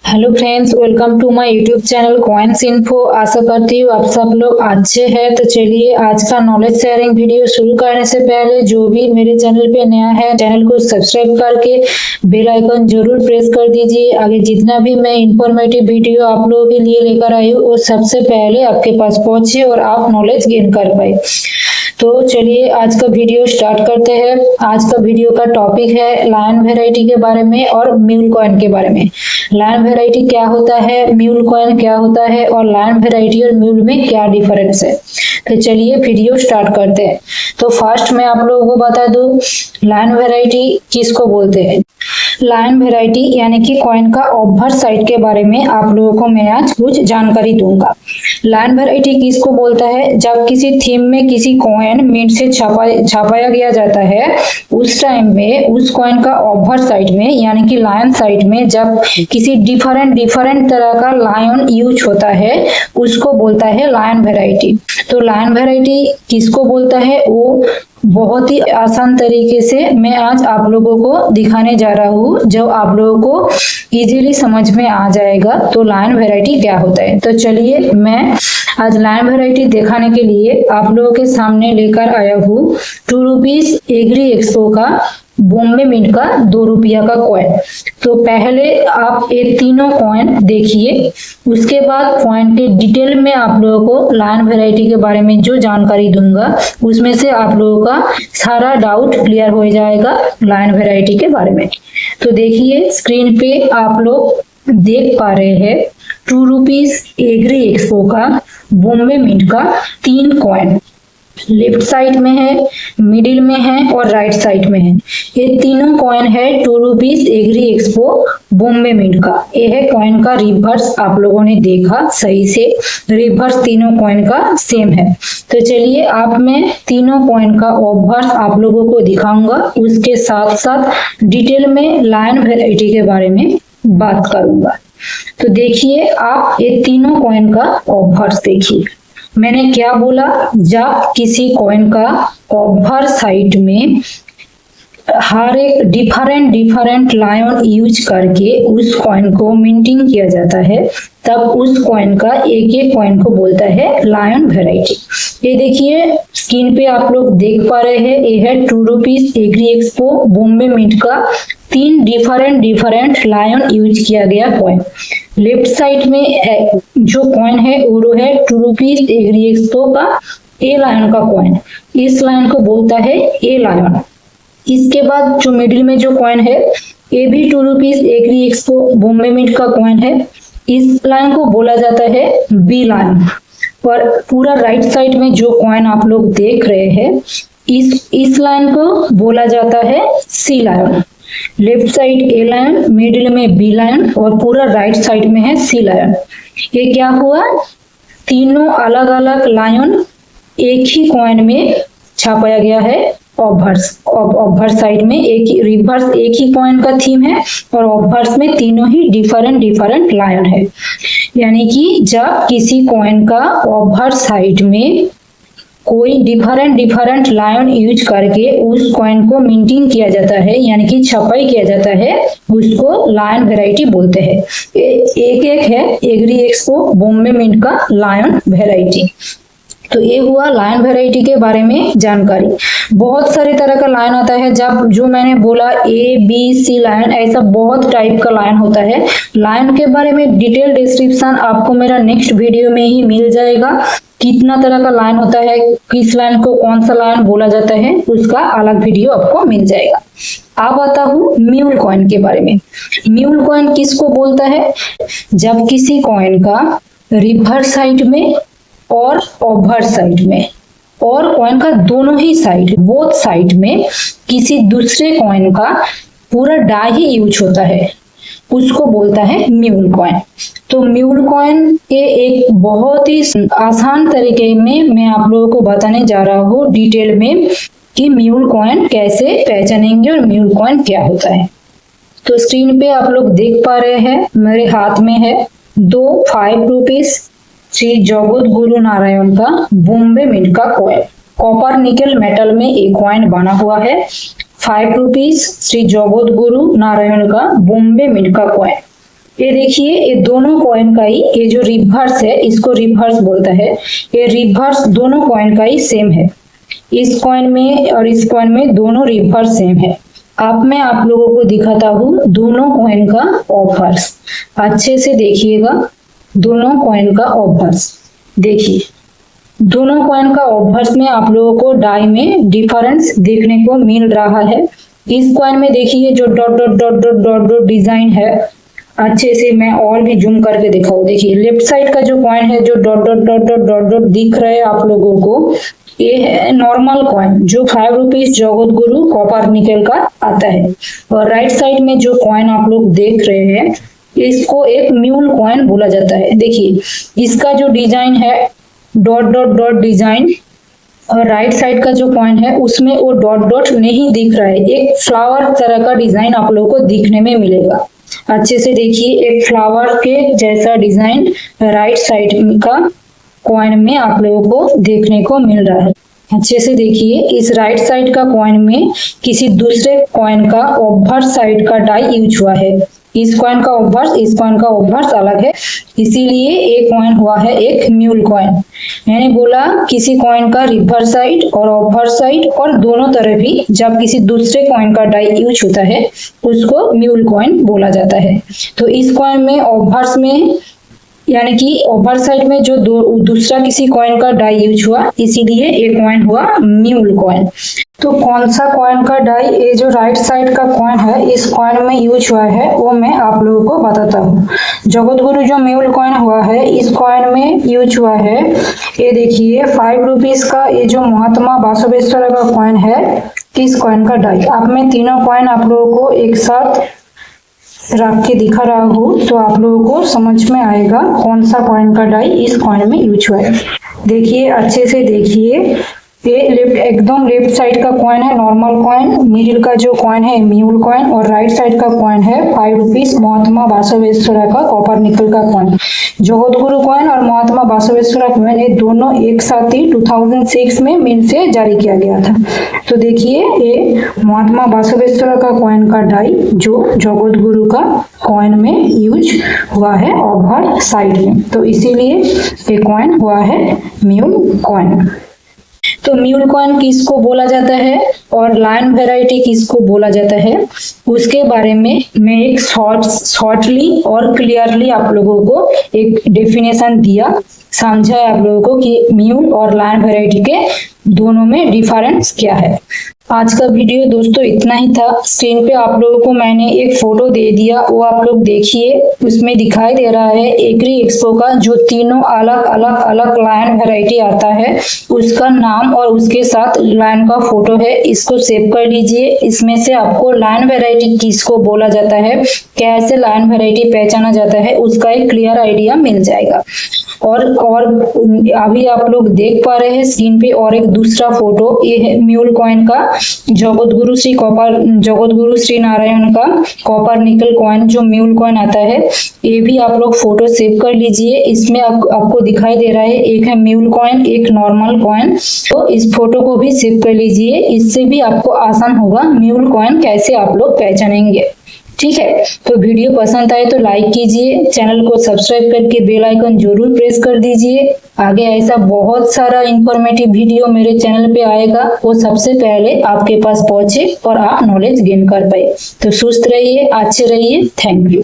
Hello friends, welcome to my YouTube channel coins info. आशा करती हूँ आप सब लोग अच्छे हैं। तो चलिए आज का नॉलेज शेयरिंग वीडियो शुरू करने से पहले जो भी मेरे चैनल पे नया है, चैनल को सब्सक्राइब करके बेल आइकन जरूर प्रेस कर दीजिए। आगे जितना भी मैं इंफॉर्मेटिव वीडियो आप लोगों के लिए लेकर आई हूँ वो सबसे पहले आपके पास पहुंचे और आप नॉलेज गेन कर पाए। तो चलिए आज का वीडियो स्टार्ट करते हैं। आज का वीडियो का टॉपिक है लायन वैरायटी के बारे में और म्यूल कॉइन के बारे में। लायन वैरायटी क्या होता है, म्यूल कॉइन क्या होता है और लायन वैरायटी और म्यूल में क्या डिफरेंस है। तो चलिए वीडियो स्टार्ट करते हैं। तो फर्स्ट मैं आप लोगों को बता दूं लायन वैरायटी किसको बोलते हैं। लायन वैरायटी यानी कि कॉइन का ऑब्वर्स साइड के बारे में आप लोगों को मैं आज कुछ जानकारी दूंगा। लायन वैरायटी किसको बोलता है, जब किसी थीम में किसी कॉइन मिंट से छापाया गया जाता है उस टाइम में उस कॉइन का ऑब्वर्स साइड में यानी कि लायन साइड में जब किसी डिफरेंट तरह का लायन यूज होता है उसको बोलता है लायन वैरायटी। तो लायन वैरायटी किसको बोलता है वो बहुत ही आसान तरीके से मैं आज आप लोगों को दिखाने जा रहा हूँ, जो आप लोगों को इजीली समझ में आ जाएगा। तो लायन वैरायटी क्या होता है, तो चलिए मैं आज लायन वैरायटी दिखाने के लिए आप लोगों के सामने लेकर आया हूँ 2 रुपीज एग्री एक्सपो का बॉम्बे मिंट का 2 रुपया का कॉइन। तो पहले आप ये तीनों कॉइन देखिए, उसके बाद कॉइन के डिटेल में आप लोगों को लायन वैरायटी के बारे में जो जानकारी दूंगा उसमें से आप लोगों का सारा डाउट क्लियर हो जाएगा लायन वैरायटी के बारे में। तो देखिए स्क्रीन पे आप लोग देख पा रहे हैं 2 रुपीज एग्री एक्सपो का बॉम्बे मिंट का 3 कॉइन लेफ्ट साइड में है, मिडिल में है और राइट साइड में है। ये तीनों कॉइन है 2 rupees agri expo Bombay mint का। ये है कॉइन का रिवर्स, आप लोगों ने देखा सही से रिवर्स तीनों कॉइन का सेम है। तो चलिए आप मैं तीनों कॉइन का ऑब्वर्स आप लोगों को दिखाऊंगा, उसके साथ साथ डिटेल में लायन वैरायटी के बारे में बात करूंगा। तो देखिए आप ये तीनों कॉइन का ऑब्वर्स देखिए। मैंने क्या बोला, जब किसी कॉइन का ऑब्वर्स साइड में हर एक डिफरेंट लायन यूज करके उस कॉइन को मिंटिंग किया जाता है तब उस कॉइन का एक कॉइन को बोलता है लायन वैरायटी। ये देखिए स्क्रीन पे आप लोग देख पा रहे हैं, ये है 2 rupees agri expo Bombay mint का 3 डिफरेंट लायन यूज किया गया कॉइन। लेफ्ट साइड में जो कॉइन है वो है 2 रुपीज एग्री एक्सपो का ए लायन का कॉइन। इस लायन को बोलता है ए लायन। इसके बाद जो मिडिल में जो कॉइन है ये भी 2 rupees agri expo Bombay mint का कॉइन है। इस लाइन को बोला जाता है बी लाइन। और पूरा राइट साइड में जो कॉइन आप लोग देख रहे हैं इस लाइन को बोला जाता है सी लाइन। लेफ्ट साइड ए लाइन, मिडिल में बी लाइन और पूरा राइट साइड में है सी लाइन। ये क्या हुआ, तीनों अलग अलग लायन एक ही कॉइन में छापाया गया है। ऑब्वर्स साइड में एक रिवर्स एक ही कॉइन का थीम है और ऑब्वर्स में तीनों ही डिफरेंट लायन है। यानी कि जब किसी कॉइन का ऑब्वर्स साइड में कोई डिफरेंट लायन यूज करके उस कॉइन को मिंटिंग किया जाता है यानी कि छपाई किया जाता है उसको लायन वैरायटी बोलते हैं। एक है एग्री एक्सपो बॉम्बे मिंट का लायन वैरायटी। तो ये हुआ लायन वैरायटी के बारे में जानकारी। बहुत सारे तरह का लायन आता है, जब जो मैंने बोला ए बी सी लायन, ऐसा बहुत टाइप का लायन होता है। लायन के बारे में डिटेल डिस्क्रिप्शन आपको मेरा नेक्स्ट वीडियो में ही मिल जाएगा। कितना तरह का लायन होता है, किस लायन को कौन सा लायन बोला जाता है, उसका अलग वीडियो आपको मिल जाएगा। अब आता हूँ म्यूल कॉइन के बारे में। म्यूल कॉइन किसको बोलता है, जब किसी कॉइन का रिवर्स साइड में और ऑब्वर्स साइड में और कॉइन का दोनों ही साइड बोथ साइड में किसी दूसरे कॉइन का पूरा डाई ही यूज होता है उसको बोलता है म्यूल कॉइन। तो म्यूल कॉइन के एक बहुत ही आसान तरीके में मैं आप लोगों को बताने जा रहा हूँ डिटेल में कि म्यूल कॉइन कैसे पहचानेंगे और म्यूल कॉइन क्या होता है। तो स्क्रीन पे आप लोग देख पा रहे हैं मेरे हाथ में है 2 5 रुपीज श्री जगत गुरु नारायण का बॉम्बे मिंट का कॉइन। कॉपर निकल मेटल में एक कॉइन बना हुआ है। 5 रुपीज श्री जगत गुरु नारायण का बॉम्बे मिंट का कॉइन। ये देखिए, ये दोनों कॉइन का ही, ये जो रिवर्स है इसको रिवर्स बोलता है, ये रिवर्स दोनों कॉइन का ही सेम है। इस कॉइन में और इस कॉइन में दोनों रिवर्स सेम है। अब मैं आप लोगों को दिखाता हूँ दोनों कॉइन का ऑफर्स। अच्छे से देखिएगा दोनों कॉइन का ऑफर्स। देखिए दोनों कॉइन का ऑफर्स में आप लोगों को डाई में डिफरेंस देखने को मिल रहा है। इस कॉइन में देखिए जो dot dot dot dot dot dot design है, अच्छे से मैं और भी जूम करके दिखाऊं। देखिए लेफ्ट साइड का जो कॉइन है जो dot dot dot dot dot dot दिख रहा है आप लोगों को, ये है नॉर्मल कॉइन जो 5 rupees Jagat Guru copper nickel का आता है। और राइट साइड में जो कॉइन आप लोग देख रहे हैं इसको एक म्यूल कॉइन बोला जाता है। देखिए इसका जो डिजाइन है डॉट डॉट डॉट डिजाइन, और राइट साइड का जो कॉइन है उसमें वो डॉट डॉट नहीं दिख रहा है, एक फ्लावर तरह का डिजाइन आप लोगों को दिखने में मिलेगा। अच्छे से देखिए एक फ्लावर के जैसा डिजाइन राइट साइड का कॉइन में आप लोगों को देखने को मिल रहा है। अच्छे से देखिए इस राइट साइड का कॉइन में किसी दूसरे कॉइन का ओवर साइड का डाई यूज हुआ है। इस कॉइन का ओवर्स इस कॉइन का ओवर्स अलग है, इसीलिए एक कॉइन हुआ है एक म्यूल कॉइन। मैंने बोला किसी कॉइन का रिवर्स साइड और ओवर साइड और दोनों तरफ भी जब किसी दूसरे कॉइन का डाई यूज होता है उसको म्यूल कॉइन बोला जाता है। तो इस कॉइन में ओवर्स में यानी कि ओवर साइड में जो दूसरा किसी कॉइन का डाई यूज हुआ, इसीलिए एक कॉइन हुआ म्यूल कॉइन। तो कौन सा कॉइन का डाई, ये जो राइट साइड का कॉइन है इस कॉइन में यूज हुआ है वो मैं आप लोगों को बताता हूँ। जगत गुरु जो म्यूल कॉइन हुआ है इस कॉइन में यूज हुआ है, ये देखिए 5 रुपीज का ये जो महात्मा बसवेश्वर का कॉइन है इस कॉइन का डाई। अब मैं तीनों कॉइन आप लोगों को एक साथ रख के दिखा रहा हूँ तो आप लोगों को समझ में आएगा कौन सा कॉइन का डाई इस कॉइन में यूज हुआ है। देखिए अच्छे से देखिए, ये एकदम लेफ्ट साइड का कॉइन है नॉर्मल कॉइन, मिडिल का जो कॉइन है म्यूल कॉइन और राइट साइड का कॉइन है 5 रुपीज महात्मा बसवेश्वर का कॉपर निकल का कॉइन। जगत गुरु कॉइन और महात्मा बसवेश्वर कॉइन ये दोनों एक साथ ही 2006 में मिंट से जारी किया गया था। तो देखिए ये महात्मा बसवेश्वर का कॉइन का डाई जो जगत गुरु का कॉइन में यूज हुआ है ओवर साइड में, तो इसीलिए ये कॉइन हुआ है म्यूल कॉइन। तो म्यूल कॉइन किसको बोला जाता है और लाइन वैरायटी किसको बोला जाता है उसके बारे में मैं एक शॉर्टली और क्लियरली आप लोगों को एक डेफिनेशन दिया, समझा आप लोगों को कि म्यूल और लाइन वैरायटी के दोनों में डिफरेंस क्या है। आज का वीडियो दोस्तों इतना ही था। स्क्रीन पे आप लोगों को मैंने एक फोटो दे दिया, वो आप लोग देखिए, उसमें दिखाई दे रहा है एग्री एक्सपो का जो तीनों अलग अलग अलग लायन वैरायटी आता है उसका नाम और उसके साथ लायन का फोटो है। इसको सेव कर लीजिए, इसमें से आपको लायन वैरायटी किसको बोला जाता है, कैसे लायन वैरायटी पहचाना जाता है उसका एक क्लियर आइडिया मिल जाएगा। और अभी आप लोग देख पा रहे हैं स्क्रीन पे और एक दूसरा फोटो, ये है म्यूल कॉइन का जगत गुरु श्री नारायण का कॉपर निकल कॉइन जो म्यूल कॉइन आता है, ये भी आप लोग फोटो सेव कर लीजिए। इसमें आपको दिखाई दे रहा है एक है म्यूल कॉइन एक नॉर्मल कॉइन, तो इस फोटो को भी सेव कर लीजिए, इससे भी आपको आसान होगा म्यूल कॉइन कैसे आप लोग पहचानेंगे। ठीक है, तो वीडियो पसंद आए तो लाइक कीजिए, चैनल को सब्सक्राइब करके बेल आइकन जरूर प्रेस कर दीजिए। आगे ऐसा बहुत सारा इंफॉर्मेटिव वीडियो मेरे चैनल पे आएगा, वो सबसे पहले आपके पास पहुंचे और आप नॉलेज गेन कर पाए। तो सुस्त रहिए, अच्छे रहिए, थैंक यू।